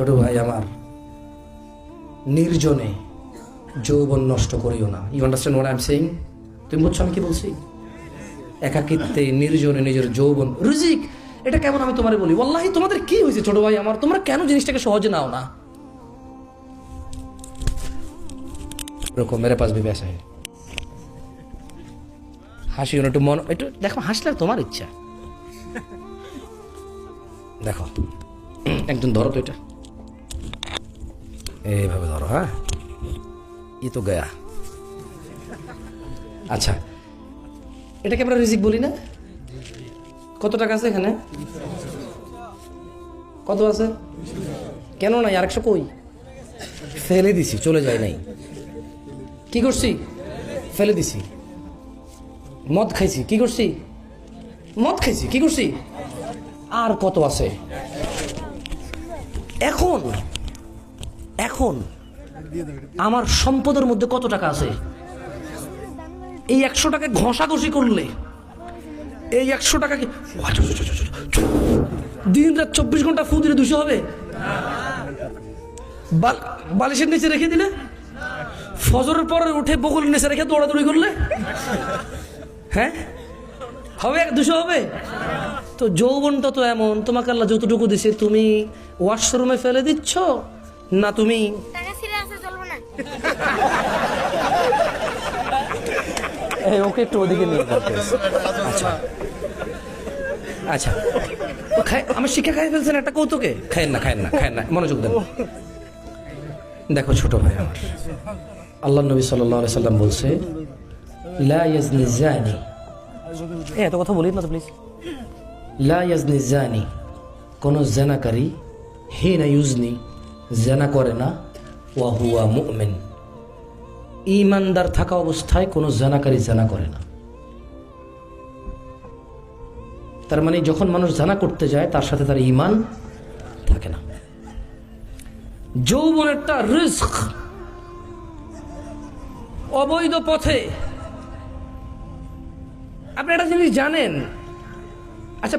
ছোট ভাই আমার, নির্জনে যৌবন নষ্ট করিও না। You understand what I am saying? তুমি বুঝছো আমি কি বলছি? একাকিত্বে নির্জনে নিজের যৌবন রিজিক, এটা কেমন আমি তোমারে বলি, ওয়াল্লাহি তোমাদের কি হয়েছে ছোট ভাই আমার, তোমরা কেন জিনিসটাকে সহজে নাও না? এরকম মেরে পাশ ভি বেসা হাসি একটু মন, একটু দেখো হাসলে তোমার ইচ্ছা। দেখো একজন ধরো তো, এটা এইভাবে ধরো, হ্যাঁ ই তো গয়া। আচ্ছা, এটাকে আমরা রিজিক বলি না? কত টাকা আছে এখানে? কত আছে? কেন নাই? আরেকশো কই? ফেলে দিছি, চলে যায় নাই। কি করছি? ফেলে দিছি। মদ খাইছি, কি করছি? মদ খাইছি, কি করছি? আর কত আছে? এখন এখন আমার সম্পদের মধ্যে কত টাকা আছে? এই 100 টাকা ঘষাঘষি করলে এই 100 টাকাকে দিন রাত 24 ঘন্টা ফু দিলে 200 হবে? বালিশের নিচে রেখে দিলে, ফজরের পরে উঠে বকুল নিচে রেখে দৌড়াদৌড়ি করলে, হ্যাঁ হবে? 200 হবে? তো যৌবনটা তো এমন, তোমাকে আল্লাহ যতটুকু দিছে তুমি ওয়াশরুমে ফেলে দিচ্ছ না, তুমি ওকে একটু ওদিকে নিয়ে যাচ্ছে। আচ্ছা আচ্ছা, তো আমার শিক্ষা খাই ফেলছেন একটা কৌতুকে। খায়েন না, খায়েন না, খায়েন না, মনোযোগ দেন। দেখো ছোট ভাই আমার, আল্লাহ নবী সাল্লাল্লাহু আলাইহি সাল্লাম বলছে, লা ইয়াজনি জানি, এত কথা বলিস না তো প্লিজ। লা ইয়াজনি জানি, কোন জেনাকারী হিনা ইউজনি, জেনা করে না, ওয়া হুয়া মুমিন, ঈমানদার থাকা অবস্থায় কোন জেনাকারী জেনা করে না। তার মানে যখন মানুষ জানা করতে যায় তার সাথে তার ঈমান থাকে না। যৌবন একটা রিস্ক, অবৈধ পথে। আপনি একটা জিনিস জানেন? আচ্ছা